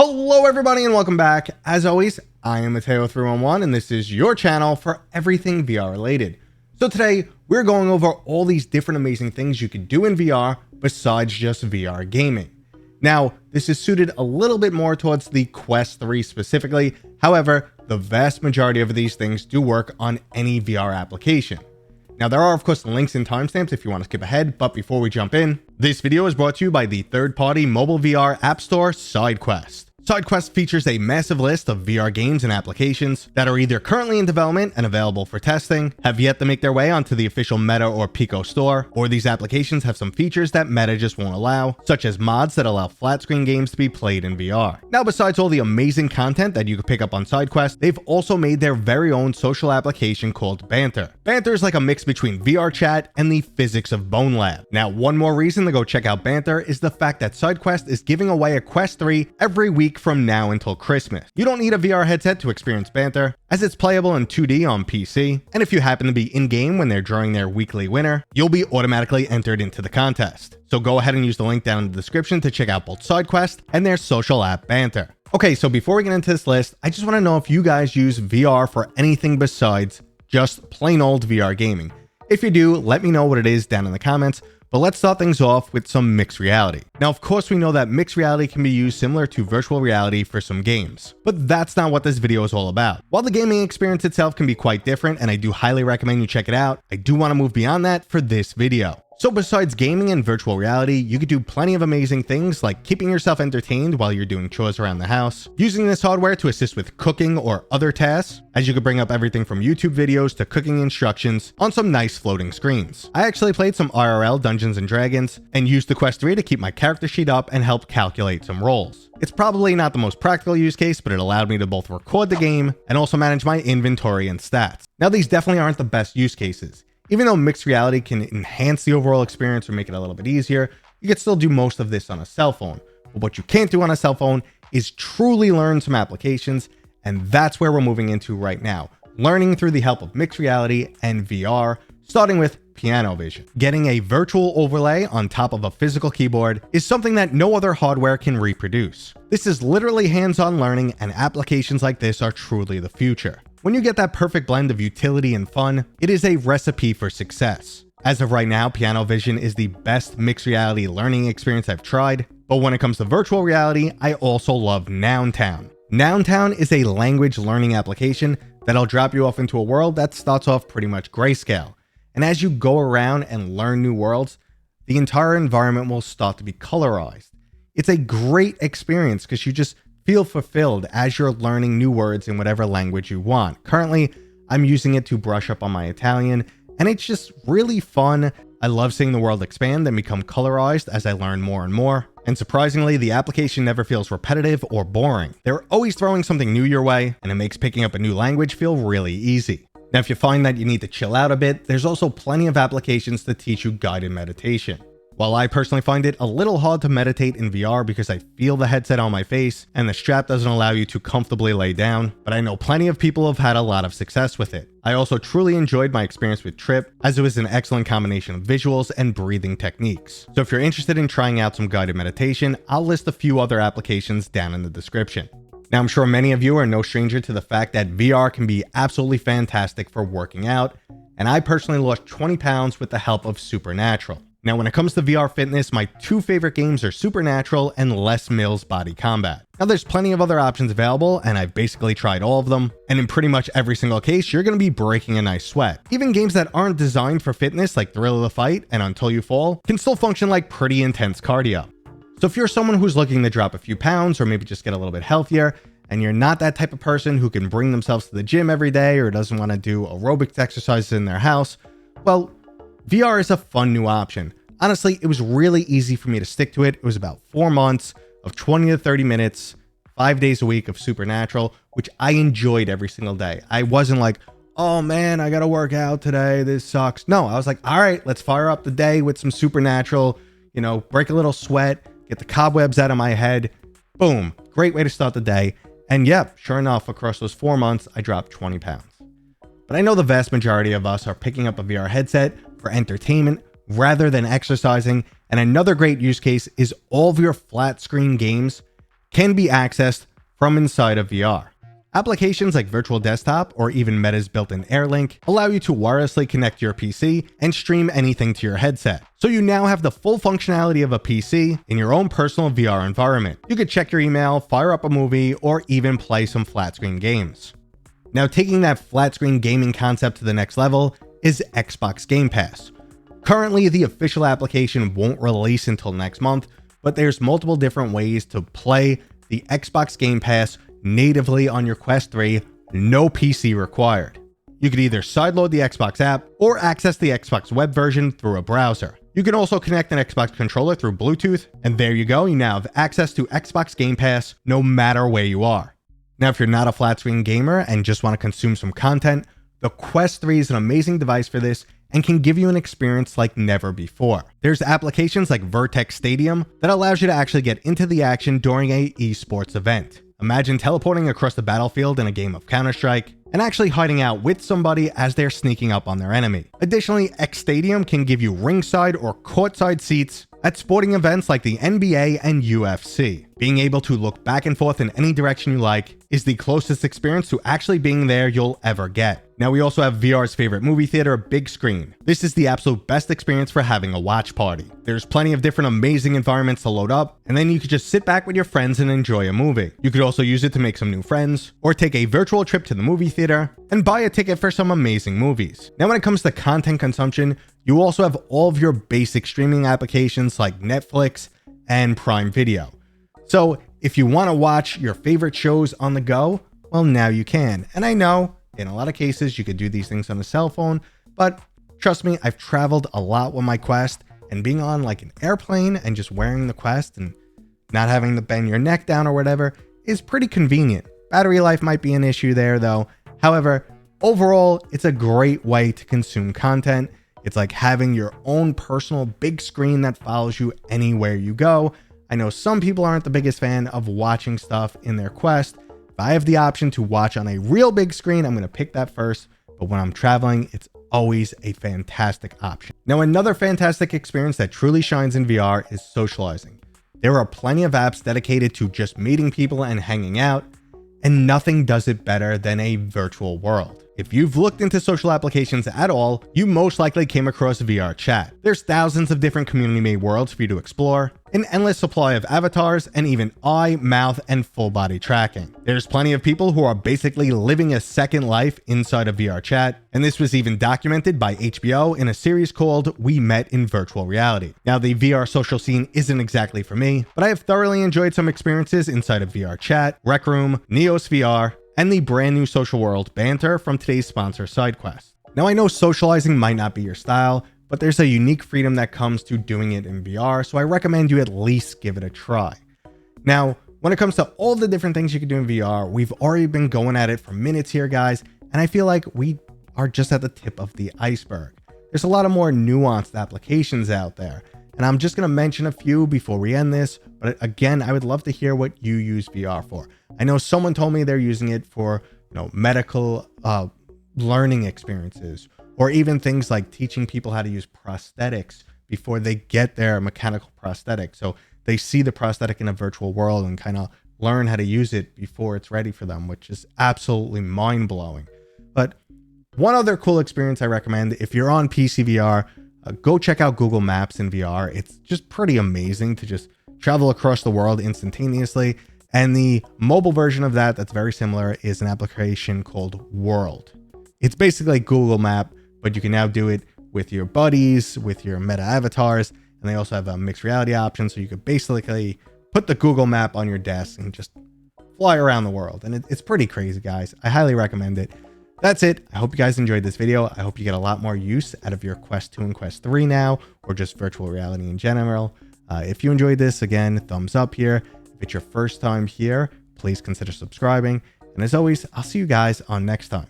Hello everybody and welcome back. As always, I am Mateo311 and this is your channel for everything VR related. So today we're going over all these different amazing things you can do in VR besides just VR gaming. Now, this is suited a little bit more towards the Quest 3 specifically. However, the vast majority of these things do work on any VR application. Now, there are, of course, links and timestamps if you want to skip ahead, but before we jump in, this video is brought to you by the third-party mobile VR app store, SideQuest. SideQuest features a massive list of VR games and applications that are either currently in development and available for testing, have yet to make their way onto the official Meta or Pico store, or these applications have some features that Meta just won't allow, such as mods that allow flat-screen games to be played in VR. Now, besides all the amazing content that you can pick up on SideQuest, they've also made their very own social application called Banter. Banter is like a mix between VR chat and the physics of Bone Lab. Now, one more reason to go check out Banter is the fact that SideQuest is giving away a Quest 3 every week from now until Christmas. You don't need a VR headset to experience Banter, as it's playable in 2D on PC, and if you happen to be in-game when they're drawing their weekly winner, you'll be automatically entered into the contest. So go ahead and use the link down in the description to check out both SideQuest and their social app Banter. Okay, so before we get into this list, I just want to know if you guys use VR for anything besides just plain old VR gaming. If you do, let me know what it is down in the comments. But let's start things off with some mixed reality. Now, of course, we know that mixed reality can be used similar to virtual reality for some games, but that's not what this video is all about. While the gaming experience itself can be quite different, and I do highly recommend you check it out, I do want to move beyond that for this video. So besides gaming and virtual reality, you could do plenty of amazing things like keeping yourself entertained while you're doing chores around the house, using this hardware to assist with cooking or other tasks, as you could bring up everything from YouTube videos to cooking instructions on some nice floating screens. I actually played some IRL Dungeons and Dragons and used the Quest 3 to keep my character sheet up and help calculate some rolls. It's probably not the most practical use case, but it allowed me to both record the game and also manage my inventory and stats. Now, these definitely aren't the best use cases. Even though mixed reality can enhance the overall experience or make it a little bit easier, you can still do most of this on a cell phone. But what you can't do on a cell phone is truly learn some applications, and that's where we're moving into right now. Learning through the help of mixed reality and VR, starting with piano vision. Getting a virtual overlay on top of a physical keyboard is something that no other hardware can reproduce. This is literally hands-on learning, and applications like this are truly the future. When you get that perfect blend of utility and fun, it is a recipe for success. As of right now, Piano Vision is the best mixed reality learning experience I've tried, but when it comes to virtual reality, I also love Nountown. Nountown is a language learning application that'll drop you off into a world that starts off pretty much grayscale. And as you go around and learn new worlds, the entire environment will start to be colorized. It's a great experience because you just feel fulfilled as you're learning new words in whatever language you want. Currently, I'm using it to brush up on my Italian, and it's just really fun. I love seeing the world expand and become colorized as I learn more and more. And surprisingly, the application never feels repetitive or boring. They're always throwing something new your way, and it makes picking up a new language feel really easy. Now, if you find that you need to chill out a bit, there's also plenty of applications to teach you guided meditation. While I personally find it a little hard to meditate in VR because I feel the headset on my face and the strap doesn't allow you to comfortably lay down, but I know plenty of people have had a lot of success with it. I also truly enjoyed my experience with Trip, as it was an excellent combination of visuals and breathing techniques. So if you're interested in trying out some guided meditation, I'll list a few other applications down in the description. Now, I'm sure many of you are no stranger to the fact that VR can be absolutely fantastic for working out, and I personally lost 20 pounds with the help of Supernatural. Now, when it comes to VR fitness, my two favorite games are Supernatural and Les Mills Body Combat. Now, there's plenty of other options available, and I've basically tried all of them, and in pretty much every single case, you're going to be breaking a nice sweat. Even games that aren't designed for fitness, like Thrill of the Fight and Until You Fall, can still function like pretty intense cardio. So if you're someone who's looking to drop a few pounds or maybe just get a little bit healthier, and you're not that type of person who can bring themselves to the gym every day or doesn't want to do aerobics exercises in their house, well, VR is a fun new option. Honestly, it was really easy for me to stick to it. It was about 4 months of 20 to 30 minutes, 5 days a week of Supernatural, which I enjoyed every single day. I wasn't like, oh man, I gotta work out today, this sucks. No, I was like, all right, let's fire up the day with some Supernatural, break a little sweat, get the cobwebs out of my head. Boom, great way to start the day. And yep, sure enough, across those 4 months, I dropped 20 pounds. But I know the vast majority of us are picking up a VR headset for entertainment rather than exercising. And another great use case is all of your flat screen games can be accessed from inside of VR. Applications like Virtual Desktop or even Meta's built-in AirLink allow you to wirelessly connect your PC and stream anything to your headset. So you now have the full functionality of a PC in your own personal VR environment. You could check your email, fire up a movie, or even play some flat screen games. Now, taking that flat screen gaming concept to the next level is Xbox Game Pass. Currently, the official application won't release until next month, but there's multiple different ways to play the Xbox Game Pass natively on your Quest 3, no PC required. You could either sideload the Xbox app or access the Xbox web version through a browser. You can also connect an Xbox controller through Bluetooth, and there you go, you now have access to Xbox Game Pass no matter where you are. Now, if you're not a flat screen gamer and just want to consume some content, the Quest 3 is an amazing device for this and can give you an experience like never before. There's applications like Vertex Stadium that allows you to actually get into the action during a esports event. Imagine teleporting across the battlefield in a game of Counter-Strike and actually hiding out with somebody as they're sneaking up on their enemy. Additionally, X Stadium can give you ringside or courtside seats at sporting events like the NBA and UFC. Being able to look back and forth in any direction you like is the closest experience to actually being there you'll ever get. Now, we also have VR's favorite movie theater, big screen. This is the absolute best experience for having a watch party. There's plenty of different amazing environments to load up, and then you could just sit back with your friends and enjoy a movie. You could also use it to make some new friends, or take a virtual trip to the movie theater and buy a ticket for some amazing movies. Now, when it comes to content consumption, you also have all of your basic streaming applications like Netflix and Prime Video. So if you want to watch your favorite shows on the go, well, now you can. And I know in a lot of cases you could do these things on a cell phone, but trust me, I've traveled a lot with my Quest, and being on like an airplane and just wearing the Quest and not having to bend your neck down or whatever is pretty convenient. Battery life might be an issue there though. However, overall, it's a great way to consume content. It's like having your own personal big screen that follows you anywhere you go. I know some people aren't the biggest fan of watching stuff in their Quest. If I have the option to watch on a real big screen, I'm going to pick that first. But when I'm traveling, it's always a fantastic option. Now, another fantastic experience that truly shines in VR is socializing. There are plenty of apps dedicated to just meeting people and hanging out, and nothing does it better than a virtual world. If you've looked into social applications at all, you most likely came across VR chat. There's thousands of different community-made worlds for you to explore, an endless supply of avatars, and even eye, mouth, and full body tracking. There's plenty of people who are basically living a second life inside of VR chat, and this was even documented by HBO in a series called We Met in Virtual Reality. Now, the VR social scene isn't exactly for me, but I have thoroughly enjoyed some experiences inside of VR chat, Rec Room, Neos VR, and the brand new social world Banter from today's sponsor, SideQuest. Now, I know socializing might not be your style, but there's a unique freedom that comes to doing it in VR, so I recommend you at least give it a try. Now, when it comes to all the different things you can do in VR, we've already been going at it for minutes here, guys, and I feel like we are just at the tip of the iceberg. There's a lot of more nuanced applications out there, and I'm just going to mention a few before we end this, but again, I would love to hear what you use VR for. I know someone told me they're using it for, medical learning experiences, or even things like teaching people how to use prosthetics before they get their mechanical prosthetic. So they see the prosthetic in a virtual world and kind of learn how to use it before it's ready for them, which is absolutely mind-blowing. But one other cool experience I recommend, if you're on PC VR, go check out Google Maps in VR. It's just pretty amazing to just travel across the world instantaneously. And the mobile version of that that's very similar is an application called World. It's basically Google Map, but you can now do it with your buddies, with your meta avatars, and they also have a mixed reality option. So you could basically put the Google Map on your desk and just fly around the world. And it's pretty crazy, guys. I highly recommend it. That's it. I hope you guys enjoyed this video. I hope you get a lot more use out of your Quest 2 and Quest 3 now, or just virtual reality in general. If you enjoyed this, again, thumbs up here. If it's your first time here, please consider subscribing. And as always, I'll see you guys on next time.